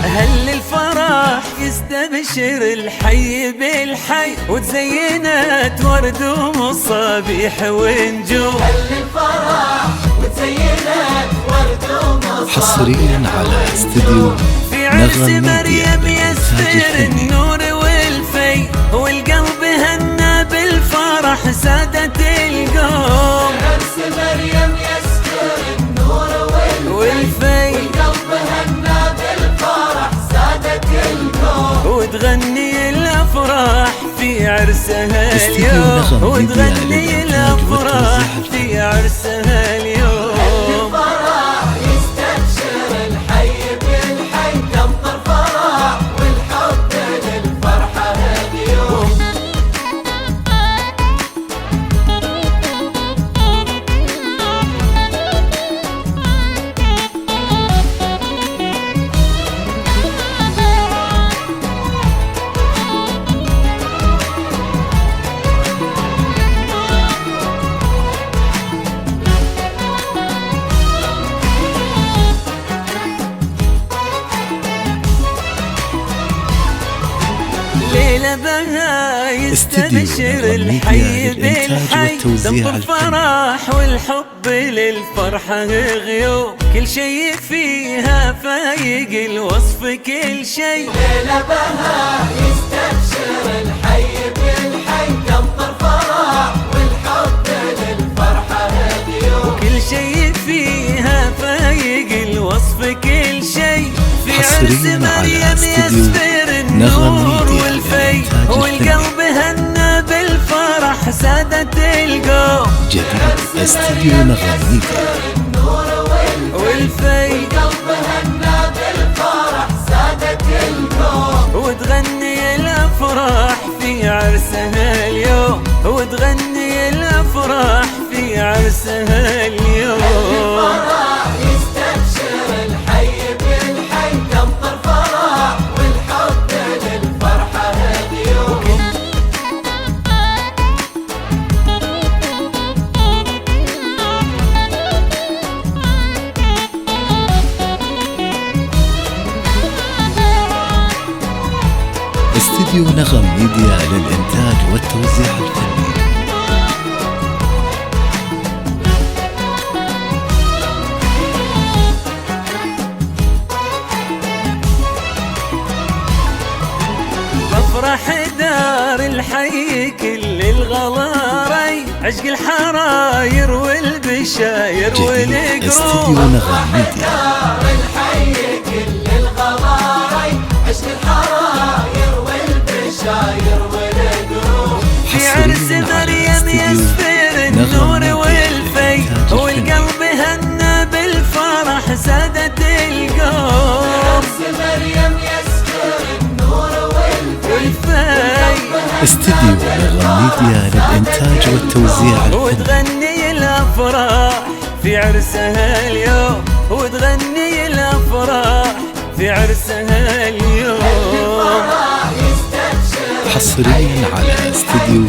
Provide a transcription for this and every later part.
أهل الفرح يستبشر الحي بالحي، وتزينت ورد ومصابيح ونجوم. أهل الفرح وتزينت ورد ومصابيح. حصريا على استديو في عرس مريم يسفر النور والفي، والقلب هنا بالفرح سادت القوم. في عرس مريم يسفر النور والفي، والقلب هنا بالفرح سادت القوم. وتغني الافراح في عرسها اليوم، وتغني الافراح في عرسها اليوم. الفرح يستبشر الحي بالحي، تمطر فرح والحب للفرحة اليوم. ليلة بها يستبشر الحي بالحي، تمطر الفرح والحب للفرحة غيوم. كل شيء فيها فايق الوصف كل شيء. ليلة بها يستبشر الحي بالحي، تمطر فرح والحب للفرحة اليوم. كل شيء فيها فايق الوصف كل شيء. في عرس مريم يسفر النور والفي، والقلب هنا بالفرح سادت القوم. جديد استديو نغم النور والفي، والقلب هنا بالفرح سادت القوم. وتغني الافراح في عرسها اليوم، وتغني الافراح في عرسها اليوم. الفرح يستبشر الحي بالحي، تمطر فرح والحب للفرحة اليوم. استديو نغم ميديا للإنتاج والتوزيع الفني. افرح دار الحي كل الغلاري، عشق الحراير والبشاير جديد استديو والقروم. نغم ميديا. دار الحي كل الغضاري، عشق الحراير والبشاير والقروم. في عرس مريم يسفر النور والفي، والقلب هنا بالفرح سادت القوم. عرس مريم يسفر النور والفي، استديو نغم ميديا للإنتاج والتوزيع الفني. وتغني الافراح في عرسها اليوم، وتغني الافراح في عرسها اليوم. الفرح يستبشر حصريا على استديو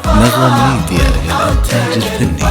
نغم ميديا للإنتاج الفني.